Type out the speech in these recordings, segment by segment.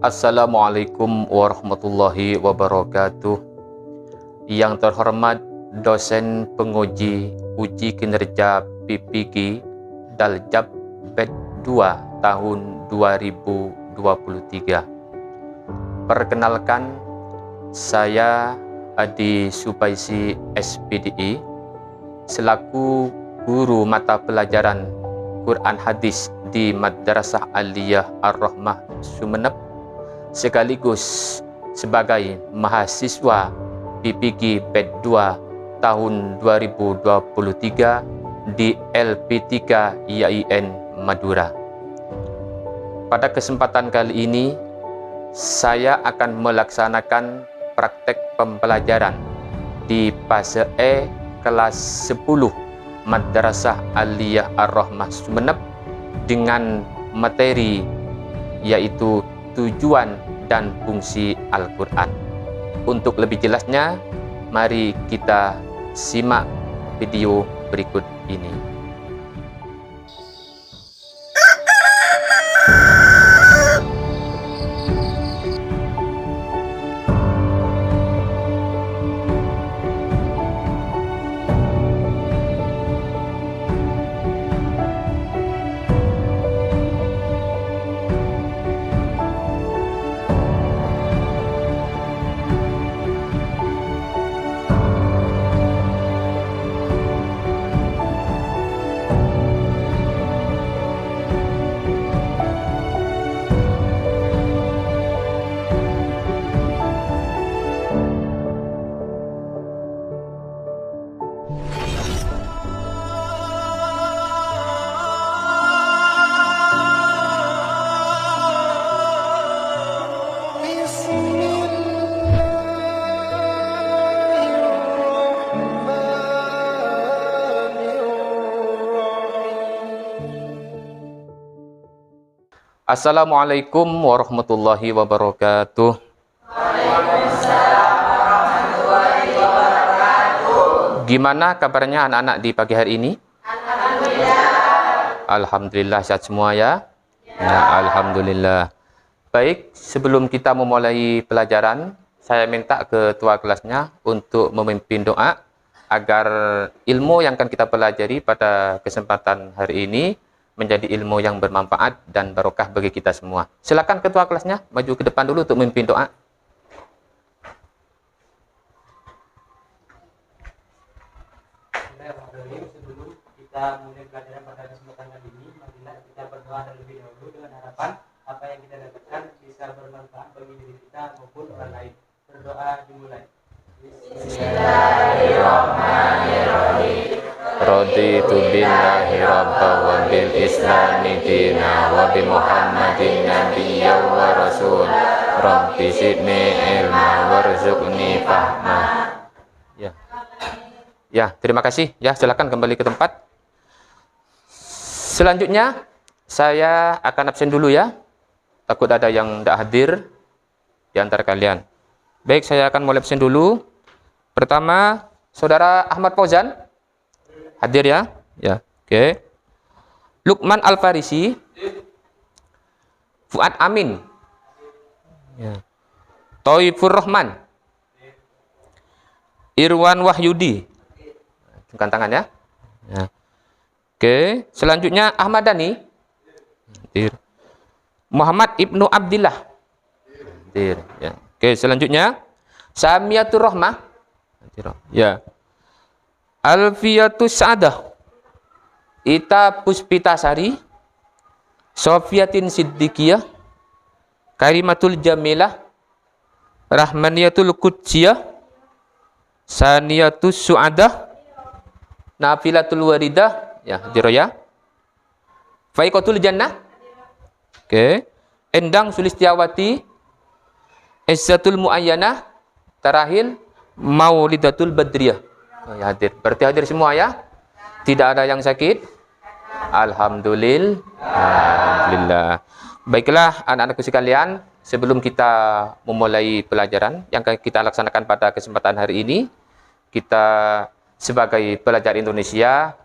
Assalamualaikum warahmatullahi wabarakatuh. Yang terhormat dosen penguji uji kinerja PPG Daljab Bed 2 tahun 2023. Perkenalkan, saya Adi Subaisi SPDI selaku guru mata pelajaran Quran Hadis di Madrasah Aliyah Ar-Rahmah Sumeneb, sekaligus sebagai mahasiswa PPG Bed 2 tahun 2023 di LP3 IAIN Madura. Pada kesempatan kali ini, saya akan melaksanakan praktek pembelajaran di fase E kelas 10 Madrasah Aliyah Ar-Rahmah Sumeneb dengan materi yaitu tujuan dan fungsi Al-Quran. Untuk lebih jelasnya, mari kita simak video berikut ini. Assalamualaikum warahmatullahi wabarakatuh. Waalaikumsalam warahmatullahi wabarakatuh. Gimana kabarnya anak-anak di pagi hari ini? Alhamdulillah. Alhamdulillah sehat semua ya? Ya, alhamdulillah. Baik, sebelum kita memulai pelajaran, saya minta ketua kelasnya untuk memimpin doa agar ilmu yang akan kita pelajari pada kesempatan hari ini menjadi ilmu yang bermanfaat dan barokah bagi kita semua. Silakan ketua kelasnya maju ke depan dulu untuk memimpin doa. Sebelum kita mulai pelajaran pada kesempatan kali ini, marilah kita berdoa terlebih dahulu dengan harapan apa yang kita dapatkan bisa bermanfaat bagi diri kita maupun orang lain. Berdoa dimulai. Bismillahirrahmanirrahim. Raditu billahi rabba wa bil islami dina wa bi muhammadin nabiyya wa rasul. Rabbi zidni ilma warzuqni fahma. Ya, terima kasih. Ya, silakan kembali ke tempat. Selanjutnya, saya akan absen dulu ya. Takut ada yang tidak hadir di antara kalian. Baik, saya akan mulai absen dulu. Pertama, Saudara Ahmad Fauzan. Hadir ya? Ya, oke. Lukman Al-Farisi. Fuad Amin. Ya. Toifur Rahman. Irwan Wahyudi. Tengkan tangan ya. Ya. Oke, selanjutnya Ahmad Dhani. Hadir. Muhammad Ibnu Abdillah. Hadir. Ya. Oke, selanjutnya Samiatur Rahmah. Hadir. Ya. Alfiatus Sa'adah, Ita Puspitasari, Sofiatin Siddiqiyah, Karimatul Jamilah, Rahmaniyatul Qudsiyah, Saniyatus Su'adah, Nafilatul Waridah, ya, hadir ya. Faiqatul Jannah, oke. Endang Sulistiawati, Izzatul Muayyanah, terakhir Maulidatul Badriyah. Oh, ya, hadir. Berarti hadir semua ya? Tidak ada yang sakit? Alhamdulillah. Alhamdulillah. Baiklah anak-anakku sekalian, sebelum kita memulai pelajaran yang kita laksanakan pada kesempatan hari ini, kita sebagai pelajar Indonesia,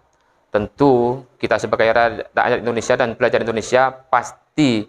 tentu kita sebagai rakyat Indonesia dan pelajar Indonesia pasti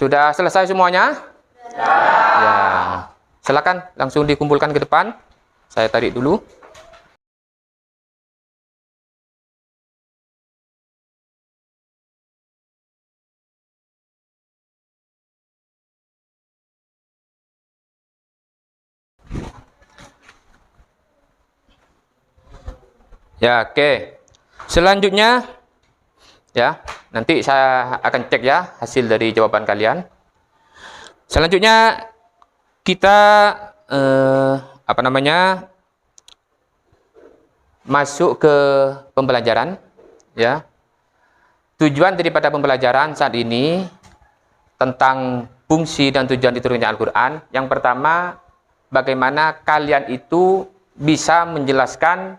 Sudah selesai semuanya? Ya. Silakan langsung dikumpulkan ke depan. Saya tarik dulu. Ya, oke. Selanjutnya, ya, nanti saya akan cek ya hasil dari jawaban kalian. Selanjutnya kita masuk ke pembelajaran, ya. Tujuan daripada pembelajaran saat ini tentang fungsi dan tujuan diturunkannya Al-Quran. Yang pertama, bagaimana kalian itu bisa menjelaskan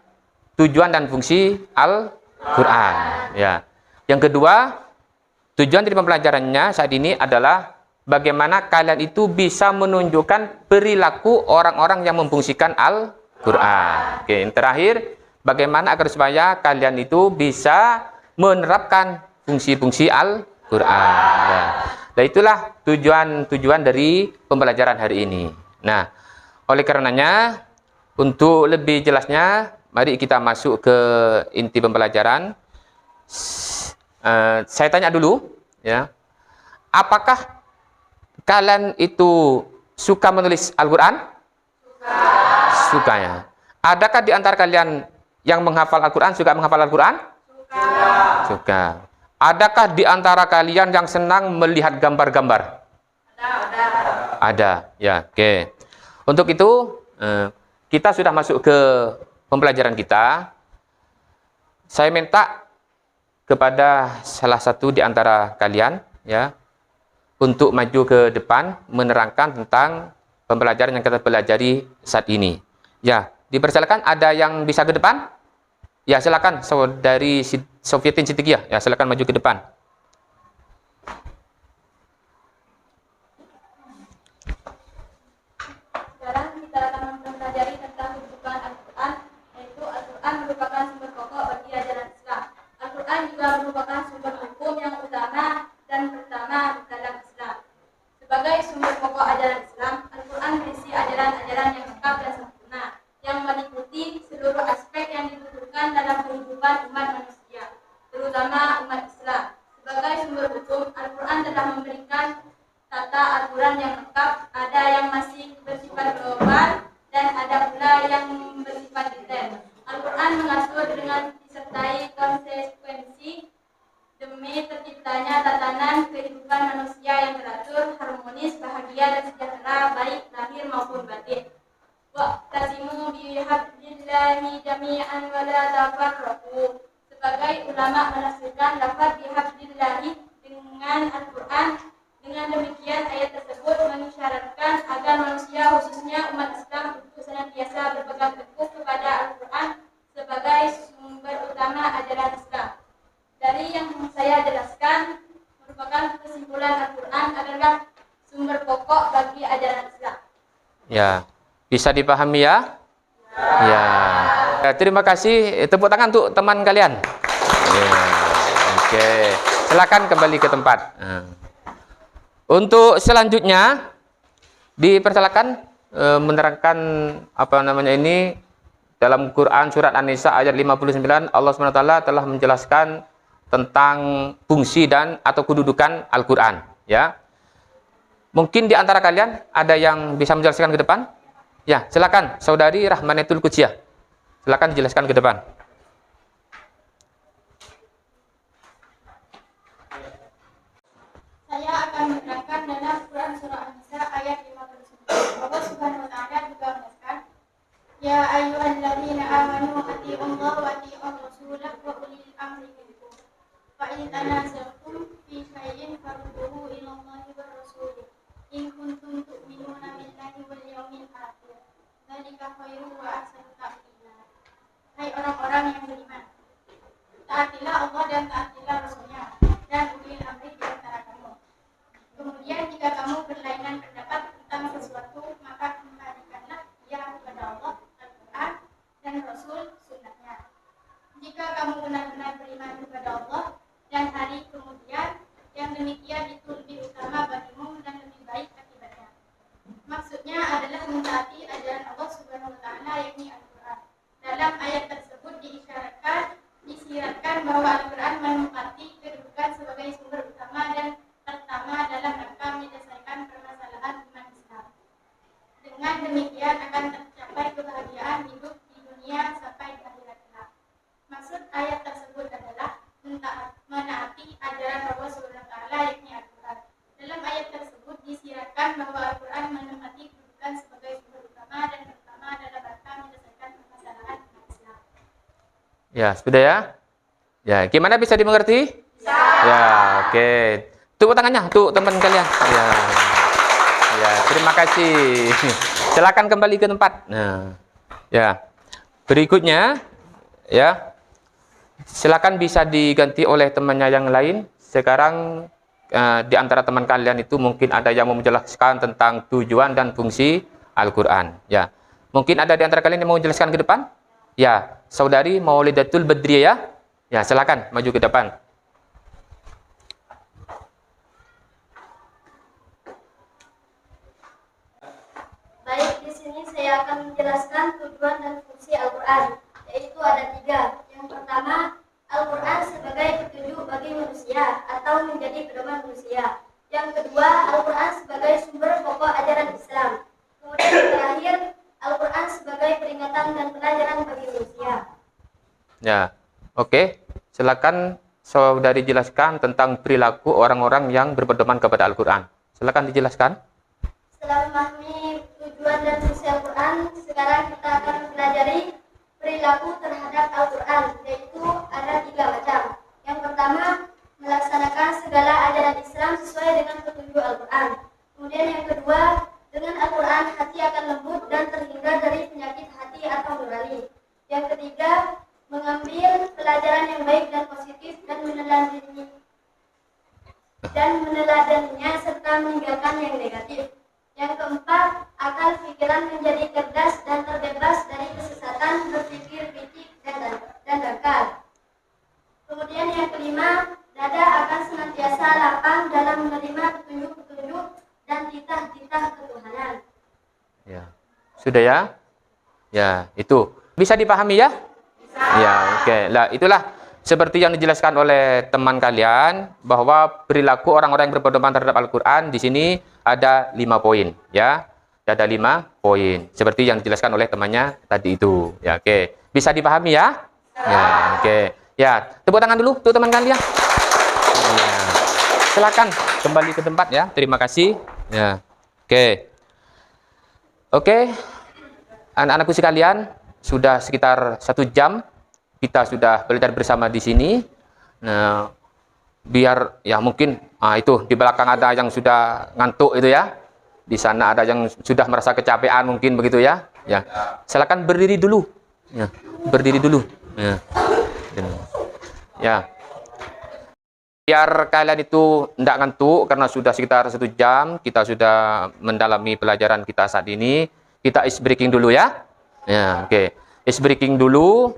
tujuan dan fungsi Al-Quran. Ya. Yang kedua, tujuan dari pembelajarannya saat ini adalah bagaimana kalian itu bisa menunjukkan perilaku orang-orang yang memfungsikan Al-Quran. Oke, yang terakhir, bagaimana agar supaya kalian itu bisa menerapkan fungsi-fungsi Al-Quran. Ya. Nah, itulah tujuan dari pembelajaran hari ini. Nah, oleh karenanya, untuk lebih jelasnya, mari kita masuk ke inti pembelajaran. Saya tanya dulu, ya, apakah kalian itu suka menulis Al-Quran? Suka ya. Adakah di antara kalian yang menghafal Al-Quran, suka menghafal Al-Quran? Suka. Adakah di antara kalian yang senang melihat gambar-gambar? Ada. Ya, oke. Untuk itu, kita sudah masuk ke pembelajaran kita. Saya minta kepada salah satu di antara kalian, ya, untuk maju ke depan menerangkan tentang pembelajaran yang kita pelajari saat ini. Ya, dipersilakan. Ada yang bisa ke depan? Ya, silakan saudari Sofietin Sitikia. Ya, silakan maju ke depan. Sekarang kita akan mempelajari tentang kedudukan Al-Quran, yaitu Al-Quran merupakan sumber pokok bagi ajaran Islam. Al-Quran juga merupakan sumber hukum yang utama dan pertama dalam Islam. Sebagai sumber pokok ajaran Islam, Al-Quran berisi ajaran-ajaran yang lengkap dan sempurna, yang meliputi seluruh aspek yang dibutuhkan dalam kehidupan umat manusia, terutama umat Islam. Sebagai sumber hukum, Al-Quran telah memberikan tata aturan yang lengkap, ada yang masih bersifat global dan ada pula yang bersifat detail. Al-Quran mengatur dengan disertai konsekuensi demi terciptanya tatanan kehidupan manusia yang teratur, harmonis, bahagia dan sejahtera, baik lahir maupun batin. Wa'tasimu bihablillahi jami'an wa la tafarraqu. Sebagai ulama menafsirkan lafaz bihablillahi dengan Al-Quran. Dengan demikian, ayat tersebut mengisyaratkan agar manusia, khususnya umat Islam, untuk senantiasa berpegang teguh kepada Al-Quran sebagai sumber utama ajaran Islam. Dari yang saya jelaskan, merupakan kesimpulan Al-Quran adalah sumber pokok bagi ajaran Islam. Ya, bisa dipahami ya? Ya. Ya, terima kasih. Tepuk tangan untuk teman kalian. Ya. Oke, silakan kembali ke tempat. Untuk selanjutnya dipersilakan menerangkan ini dalam Quran surat An-Nisa ayat 59, Allah SWT telah menjelaskan tentang fungsi dan atau kedudukan Al-Quran, ya. Mungkin di antara kalian ada yang bisa menjelaskan ke depan? Ya, silakan saudari Rahmanatul Kutsiah. Silakan dijelaskan ke depan. Saya akan menerangkan dalam Quran surah An-Nisa ayat 59. Allah Subhanahu wa taala juga menyatakan, ya ayyuhalladzina amanu atii'ullaha wa atii'ur rasulah wa ulil amri minkum. Fa in tanaza'tum fi syai'in farudduhu ila Allahi war rasul. In kuntum tu'minuna billahi wal yawmil akhir. Dzalika khairu wa ahsanu ta'wila. Hai orang-orang yang beriman, taatilah Allah dan taatilah Rasulnya dan ulil amri di antara kamu. Kemudian jika kamu berlainan pendapat tentang sesuatu, maka kembalikanlah ia kepada Allah, Al-Quran, dan Rasul sunnahnya. Jika kamu benar-benar beriman kepada Allah dan hari kemudian, Yang demikian itu lebih utama bagimu dan lebih baik akibatnya. Maksudnya adalah mentaati ajaran Allah Subhanahu wa taala yakni Al-Qur'an. Dalam ayat tersebut disyiratkan bahwa Al-Qur'an menempati kedudukan sebagai sumber utama dan pertama dalam rangka menyelesaikan permasalahan iman Islam. Dengan demikian akan tercapai kebahagiaan hidup di dunia sampai di akhirat kelak. Maksud ayat tersebut adalah menaati ajaran Allah Subhanahu wa taala yakni Al-Qur'an. Dalam ayat tersebut disyiratkan bahwa Al-Qur'an menempati kedudukan sebagai sumber utama dan pertama dalam rangka menyelesaikan permasalahan iman Islam. Ya, sudah ya? Ya, gimana bisa dimengerti? Ya, oke. Tepuk tangannya untuk teman kalian. Ya. Ya, terima kasih. Silakan kembali ke tempat. Nah, ya. Berikutnya, ya. Silakan bisa diganti oleh temannya yang lain. Sekarang di antara teman kalian itu mungkin ada yang mau menjelaskan tentang tujuan dan fungsi Al-Qur'an. Ya. Mungkin ada di antara kalian yang mau menjelaskan ke depan? Ya, Saudari Maulidatul Badriyah ya. Ya, silakan maju ke depan. Baik, di sini saya akan menjelaskan tujuan dan fungsi Al-Qur'an, yaitu ada 3. Yang pertama, Al-Qur'an sebagai petunjuk bagi manusia atau menjadi pedoman manusia. Yang kedua, Al-Qur'an sebagai sumber pokok ajaran Islam. Kemudian yang terakhir, Al-Qur'an sebagai peringatan dan pelajaran bagi manusia. Ya, oke. Silakan Saudari jelaskan tentang perilaku orang-orang yang berpedoman kepada Al-Qur'an. Silakan dijelaskan. Setelah memahami tujuan dan fungsi Al-Qur'an, sekarang kita akan mempelajari perilaku terhadap Al-Qur'an, yaitu ada 3 macam. Yang pertama, melaksanakan segala ajaran Islam sesuai dengan petunjuk Al-Qur'an. Kemudian yang kedua, dengan Al-Qur'an hati akan lembut dan terhindar dari penyakit hati atau nurani. Yang ketiga, mengambil pelajaran yang baik dan positif dan meneladaninya serta meninggalkan yang negatif. Yang keempat, akal pikiran menjadi cerdas dan terbebas dari kesesatan, berpikir kritik dan dangkal. Kemudian yang kelima, dada akan senantiasa lapang dalam menerima petunjuk-petunjuk dan titah-titah ketuhanan. Ya. Sudah ya? Ya, itu. Bisa dipahami ya? Ya, oke. Lah, itulah seperti yang dijelaskan oleh teman kalian bahwa perilaku orang-orang yang berpedoman terhadap Al-Qur'an di sini ada 5 poin, ya. Ada 5 poin seperti yang dijelaskan oleh temannya tadi itu. Ya, oke. Bisa dipahami ya? Ya, oke. Ya, tepuk tangan dulu untuk teman kalian. Ya. Silakan kembali ke tempat ya. Terima kasih. Ya. Oke. Oke. Anak-anakku sekalian, sudah sekitar 1 jam kita sudah belajar bersama di sini. Nah, biar ya mungkin itu di belakang ada yang sudah ngantuk itu ya. Di sana ada yang sudah merasa kecapean mungkin begitu ya. Ya. Silakan berdiri dulu. Ya. Berdiri dulu. Ya. Ya. Biar kalian itu tidak ngantuk karena sudah sekitar 1 jam kita sudah mendalami pelajaran kita saat ini. Kita ice breaking dulu ya. Ya, oke. Ice breaking dulu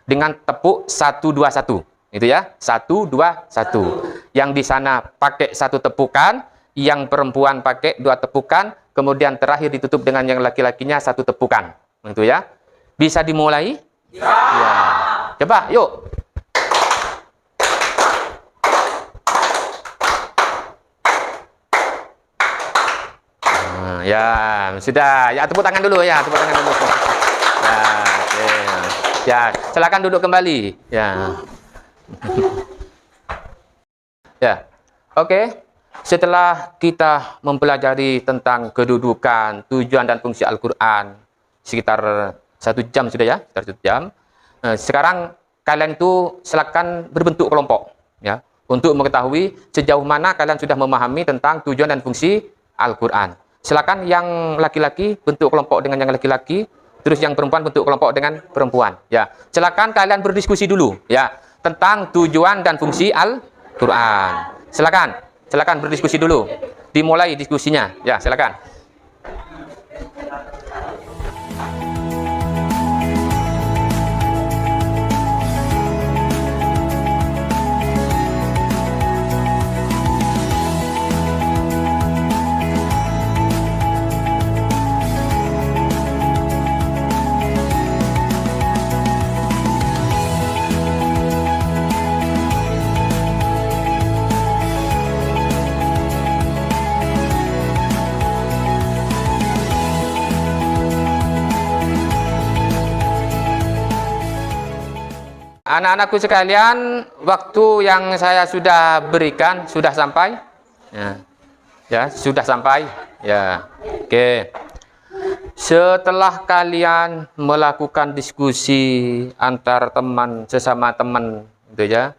dengan tepuk 1 2 1. Itu ya. 1 2 1. Yang di sana pakai 1 tepukan, yang perempuan pakai 2 tepukan, kemudian terakhir ditutup dengan yang laki-lakinya 1 tepukan. Itu ya. Bisa dimulai? Ya. Coba, yuk. Ya, sudah. Ya, tepuk tangan dulu ya, tepuk tangan dulu. Ya, oke. Ya, silakan duduk kembali. Ya. Ya. Oke. Setelah kita mempelajari tentang kedudukan, tujuan dan fungsi Al-Qur'an sekitar 1 jam sudah ya, sekitar 1 jam. Sekarang kalian itu silakan berbentuk kelompok ya, untuk mengetahui sejauh mana kalian sudah memahami tentang tujuan dan fungsi Al-Qur'an. Silakan yang laki-laki bentuk kelompok dengan yang laki-laki, terus yang perempuan bentuk kelompok dengan perempuan. Ya, silakan kalian berdiskusi dulu ya tentang tujuan dan fungsi Al-Qur'an. Silakan berdiskusi dulu. Dimulai diskusinya. Ya, silakan. anak-anakku sekalian, waktu yang saya sudah berikan sudah sampai? Ya, sudah sampai. Ya, oke. Setelah kalian melakukan diskusi antar teman, sesama teman, gitu ya,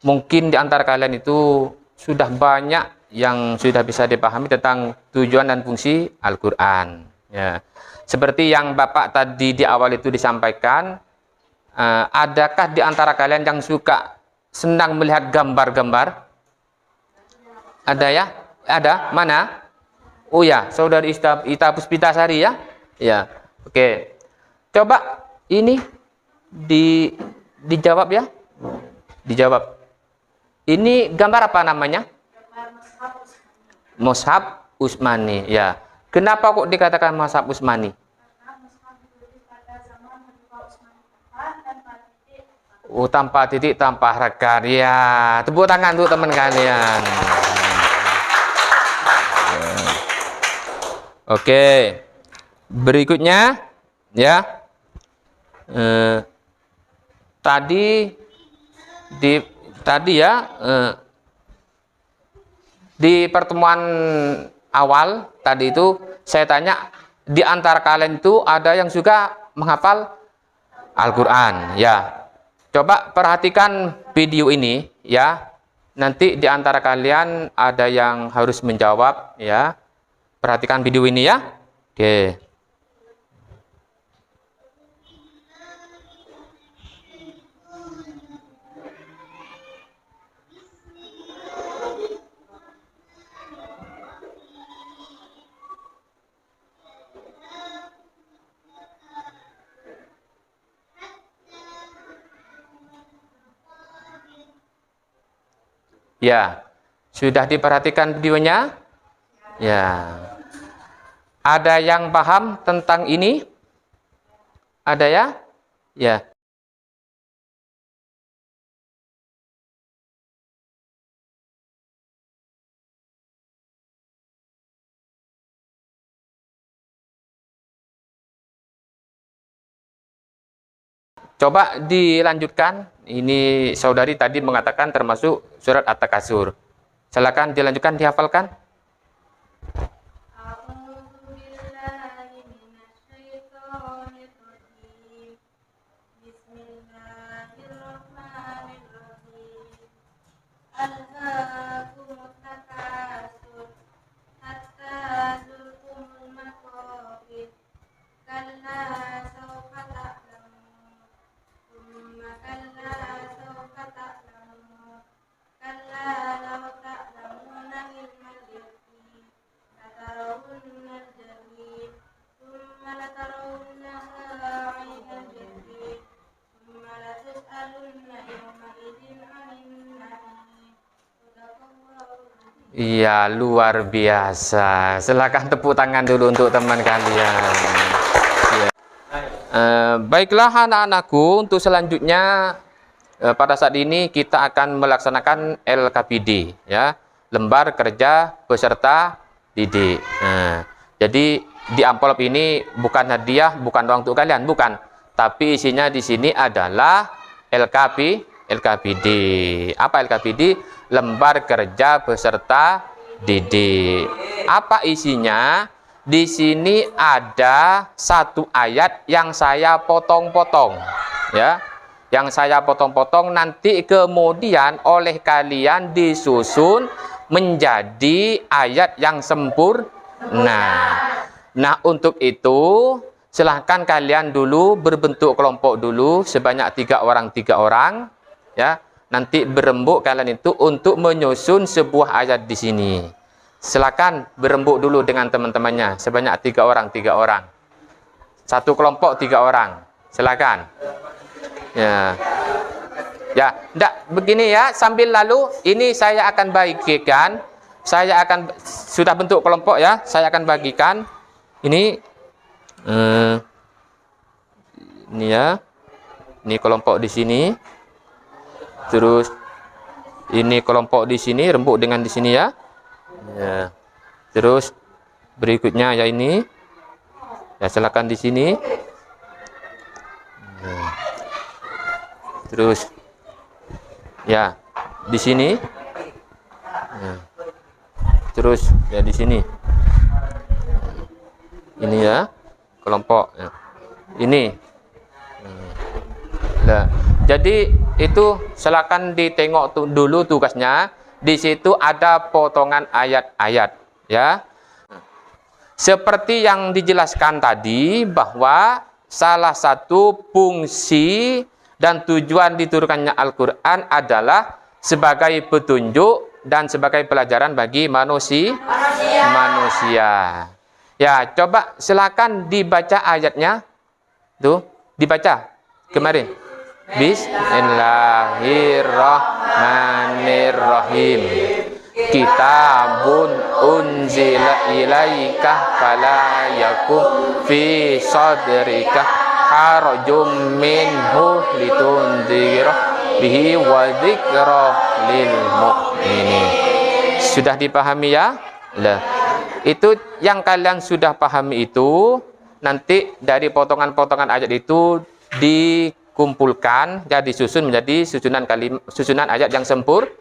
mungkin di antara kalian itu sudah banyak yang sudah bisa dipahami tentang tujuan dan fungsi Al-Quran. Ya. Seperti yang Bapak tadi di awal itu disampaikan, adakah di antara kalian yang suka senang melihat gambar-gambar? Ada ya? Ada? Mana? Oh ya, Saudari Ita Puspitasari ya? Ya, oke. Coba ini dijawab ya? Dijawab. Ini gambar apa namanya? Mushaf Utsmani. Ya. Kenapa kok dikatakan Mushaf Utsmani? Oh, tanpa titik, tanpa harakat. Ya, tepuk tangan untuk teman kalian. Oke. Berikutnya ya. Tadi ya di pertemuan awal tadi itu saya tanya, di antara kalian itu ada yang suka menghafal Al-Quran ya. Coba perhatikan video ini ya. Nanti di antara kalian ada yang harus menjawab ya. Perhatikan video ini ya. Oke. Ya, sudah diperhatikan videonya? Ya. Ada yang paham tentang ini? Ada ya? Ya. Coba dilanjutkan. Ini saudari tadi mengatakan termasuk surat At-Takasur. Silakan dilanjutkan, dihafalkan. Iya, luar biasa. Silakan tepuk tangan dulu untuk teman kalian. Ya. Baiklah anak-anakku, untuk selanjutnya pada saat ini kita akan melaksanakan LKPD, ya, lembar kerja peserta didik. Jadi di amplop ini bukan hadiah, bukan uang untuk kalian, bukan. Tapi isinya di sini adalah LKPD. Apa LKPD? Lembar kerja peserta didik. Apa isinya? Di sini ada satu ayat yang saya potong-potong, ya. Yang saya potong-potong nanti kemudian oleh kalian disusun menjadi ayat yang sempurna. Nah, untuk itu silahkan kalian dulu berbentuk kelompok dulu sebanyak 3 orang, ya. Nanti berembuk kalian itu untuk menyusun sebuah ayat di sini. Silakan berembuk dulu dengan teman-temannya sebanyak 3 orang. Satu kelompok 3 orang. Silakan. Ya. Ya, enggak begini ya, sambil lalu ini saya akan bagikan. Saya akan sudah bentuk kelompok ya, saya akan bagikan ini ya. Ini kelompok di sini. Terus ini kelompok di sini, rembuk dengan di sini ya. Ya. Terus berikutnya ya ini. Ya, silakan di sini. Ya. Terus ya di sini. Ya. Terus ya di sini. Ini ya kelompok ya. Ini. Nah, jadi itu silakan ditengok dulu tugasnya. Di situ ada potongan ayat-ayat ya. Seperti yang dijelaskan tadi bahwa salah satu fungsi dan tujuan diturunkannya Al-Qur'an adalah sebagai petunjuk dan sebagai pelajaran bagi manusia. Ya, coba silakan dibaca ayatnya. Tuh, dibaca kemarin. Bismillahirrahmanirrahim. Kitabun unzila ilaika fala yakum fi sadrika harajum minhu litundhira bihi wa dzikra lil mu'minin. Sudah dipahami ya? Lah, itu yang kalian sudah pahami itu nanti dari potongan-potongan ayat itu dikumpulkan jadi disusun menjadi susunan ayat yang sempurna.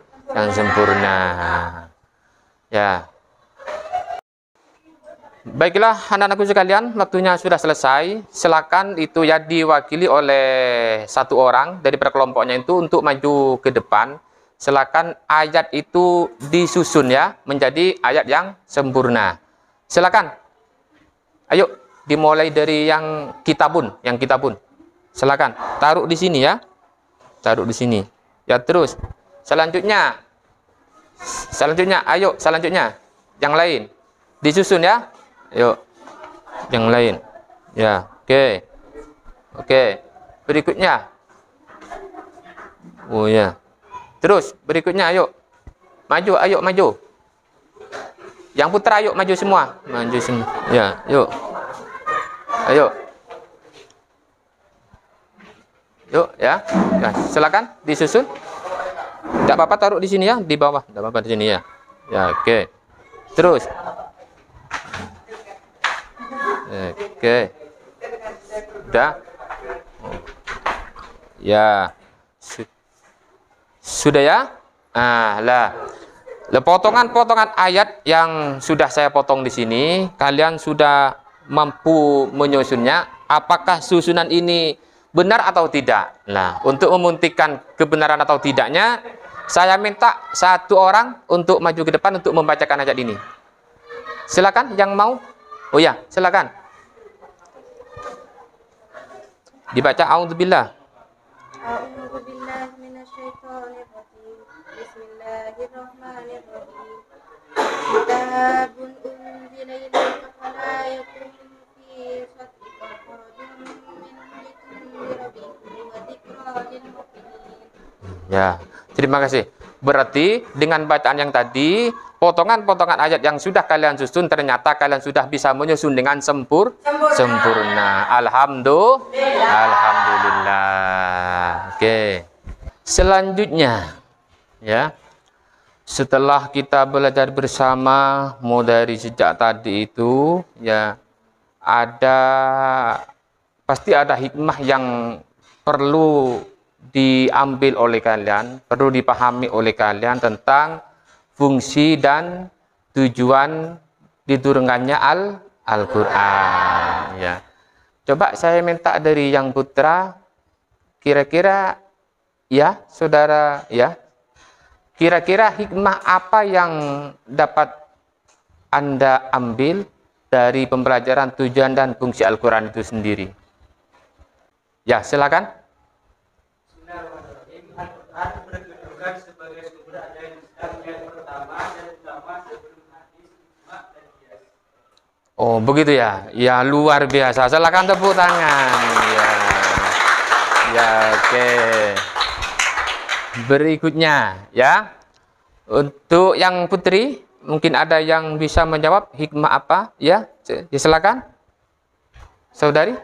Ya. Baiklah anak-anakku sekalian, waktunya sudah selesai. Silakan itu ya diwakili oleh satu orang dari perkelompoknya itu untuk maju ke depan. Silakan ayat itu disusun ya menjadi ayat yang sempurna. Silakan. Ayo dimulai dari yang kitabun. Silakan taruh di sini ya. Taruh di sini. Ya terus. Selanjutnya, ayo selanjutnya yang lain disusun ya, yuk yang lain ya, oke, berikutnya, oh ya, terus berikutnya, ayo maju, yang putra ayo maju semua, ya, yuk, ya, silakan disusun. Tidak apa-apa taruh di sini ya, di bawah. Tidak apa-apa di sini ya. Ya, oke. Terus. Oke. Sudah. Ya. Sudah ya? Nah, lah. Potongan-potongan ayat yang sudah saya potong di sini, kalian sudah mampu menyusunnya. Apakah susunan ini benar atau tidak? Nah, untuk membuktikan kebenaran atau tidaknya, saya minta satu orang untuk maju ke depan untuk membacakan ayat ini. Silakan yang mau. Oh ya, silakan. Dibaca a'udzubillah. A'udzubillahi minasyaitonirrajim. Bismillahirrahmanirrahim. Kitabun unzila ilaika fala yakun fi sadrika harajun minhu wa dzikra lil mu'minin. Ya, terima kasih. Berarti dengan bacaan yang tadi, potongan-potongan ayat yang sudah kalian susun ternyata kalian sudah bisa menyusun dengan sempurna. Alhamdulillah. Oke. Selanjutnya, ya. Setelah kita belajar bersama mulai dari sejak tadi itu, ya pasti ada hikmah yang perlu diambil oleh kalian, perlu dipahami oleh kalian tentang fungsi dan tujuan diturunkannya Al-Qur'an ya. Coba saya minta dari yang putra, kira-kira ya saudara ya, kira-kira hikmah apa yang dapat Anda ambil dari pembelajaran tujuan dan fungsi Al-Qur'an itu sendiri? Ya, silakan. Al-Quran berkedudukan sebagai sumber ajaib Islam yang pertama dan utama sebelum hadis, ijma, dan qiyas. Oh, begitu ya. Ya, luar biasa. Silakan tepuk tangan. Ya, oke. Berikutnya, ya. Untuk yang putri, mungkin ada yang bisa menjawab hikmah apa? Ya, silakan. Saudari.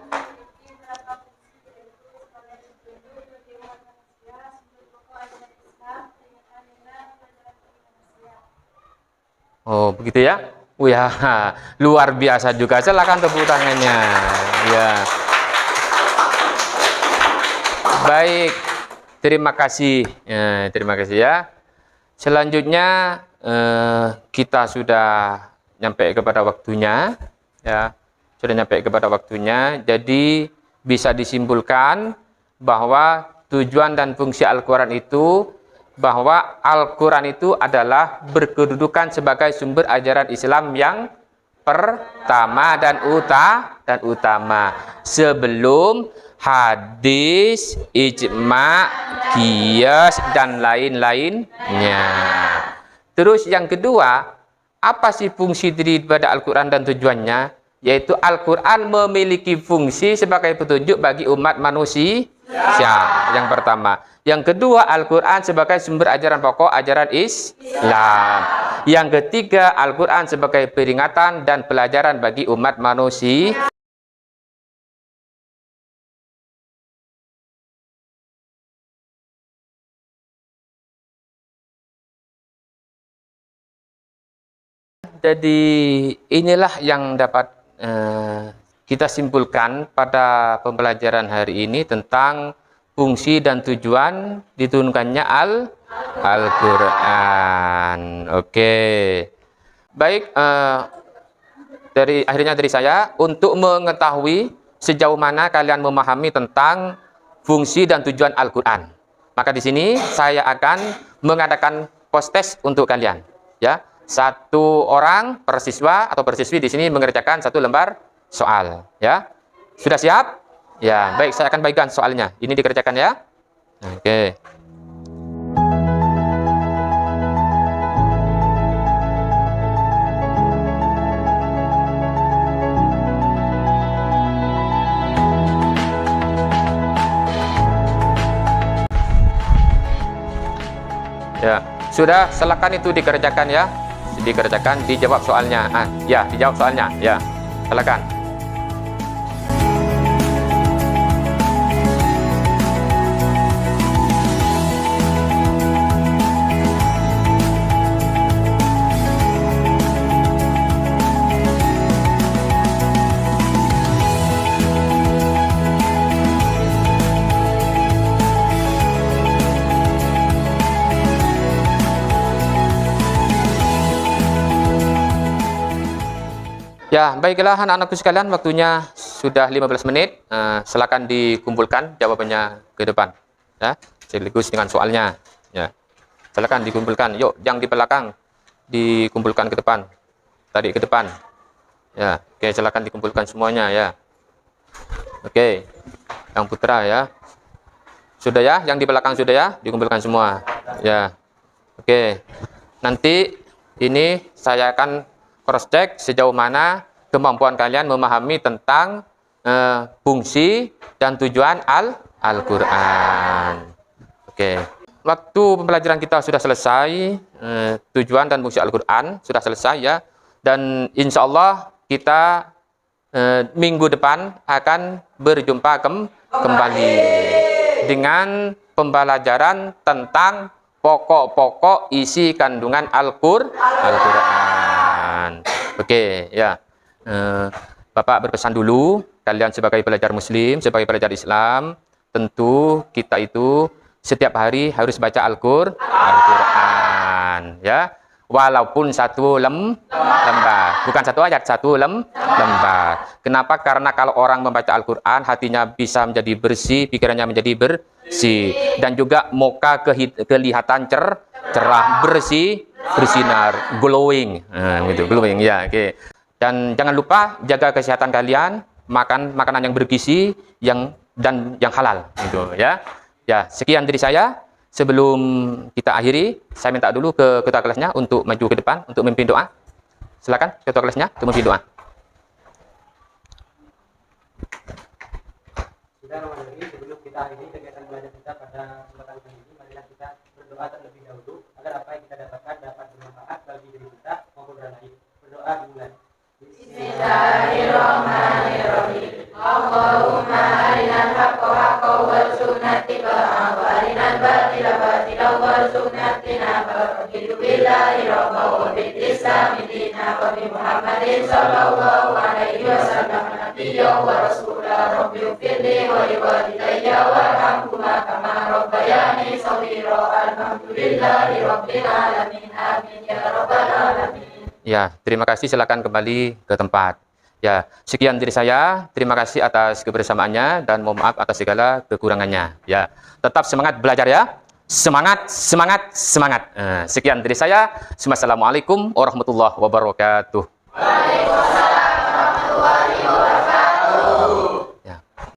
Oh, begitu ya? Ya, luar biasa juga. Silakan tepuk tangannya. Ya. Baik. terima kasih. Terima kasih ya. Selanjutnya kita sudah nyampe kepada waktunya, ya. Sudah nyampe kepada waktunya. Jadi bisa disimpulkan bahwa tujuan dan fungsi Al-Quran itu, bahwa Al-Quran itu adalah berkedudukan sebagai sumber ajaran Islam yang pertama dan utama sebelum hadis, ijma, qiyas dan lain-lainnya. Terus yang kedua, apa sih fungsi daripada Al-Quran dan tujuannya? Yaitu Al-Quran memiliki fungsi sebagai petunjuk bagi umat manusia. Yang pertama. Yang kedua, Al-Quran sebagai sumber ajaran pokok ajaran Islam. Yang ketiga, Al-Quran sebagai peringatan dan pelajaran bagi umat manusia. Jadi inilah yang dapat kita simpulkan pada pembelajaran hari ini tentang fungsi dan tujuan diturunkannya Al-Quran. Oke. Baik, dari saya, untuk mengetahui sejauh mana kalian memahami tentang fungsi dan tujuan Al-Quran, maka di sini saya akan mengadakan post-test untuk kalian. Ya, satu orang per siswa atau per siswi di sini mengerjakan satu lembar soal. Ya, sudah siap? Ya, baik, saya akan bagikan soalnya. Ini dikerjakan ya. Oke. Ya, sudah, silakan itu dikerjakan ya. Dikerjakan, dijawab soalnya. Ya, dijawab soalnya. Ya, silakan. Ya, baiklah anak-anakku sekalian, waktunya sudah 15 menit. Silakan dikumpulkan jawabannya ke depan. Ya, sekaligus dengan soalnya. Ya, silakan dikumpulkan. Yuk, yang di belakang dikumpulkan ke depan. Tarik ke depan. Ya, oke, silakan dikumpulkan semuanya ya. Oke, yang putra ya. Sudah ya, yang di belakang sudah ya, dikumpulkan semua. Ya, oke. Nanti ini saya akan cross check sejauh mana kemampuan kalian memahami tentang fungsi dan tujuan Al-Quran. Oke. Waktu pembelajaran kita sudah selesai, tujuan dan fungsi Al-Quran sudah selesai ya, dan insya Allah kita minggu depan akan berjumpa kembali dengan pembelajaran tentang pokok-pokok isi kandungan Al-Quran. Oke, ya. Bapak berpesan dulu, kalian sebagai pelajar Muslim, sebagai pelajar Islam, tentu kita itu setiap hari harus baca Al-Quran, ya. Walaupun satu lembar, bukan satu ayat, satu lembar. Kenapa? Karena kalau orang membaca Al-Quran, hatinya bisa menjadi bersih, pikirannya menjadi bersih, dan juga muka kelihatan cerah, bersih, bersinar, glowing, gitu, glowing ya. Oke. Dan jangan lupa jaga kesehatan kalian, makan makanan yang bergizi, dan yang halal, gitu ya. Ya, sekian dari saya. Sebelum kita akhiri, saya minta dulu ke ketua kelasnya untuk maju ke depan untuk memimpin doa. Silakan ketua kelasnya untuk memimpin doa. Sudah, sebelum kita akhiri kegiatan belajar kita pada kesempatan kali ini, marilah kita berdoa terlebih dahulu agar apa yang kita dapatkan dapat bermanfaat bagi diri kita maupun orang lain. Berdoa dimulai. Bismillahirrahmanirrahim. Allahumma arinal haqqa haqqan warzuqna ittiba'ahu wa arinal batila batilan warzuqna ijtinabah. Raditu billahi rabban wa bil islami dinan wa bi Muhammadin sallallahu alaihi wasallam nabiyyan wa rasulan. Rabbi ufirli wa liwalidayya warhamhuma kama rabbayani shaghira. Alhamdulillahi rabbil alamin. Amin ya rabbal alamin. Ya, terima kasih. Silakan kembali ke tempat. Ya, sekian dari saya. Terima kasih atas kebersamaannya dan mohon maaf atas segala kekurangannya. Ya, tetap semangat belajar ya. Semangat, semangat, semangat. Sekian dari saya. Assalamualaikum warahmatullahi wabarakatuh.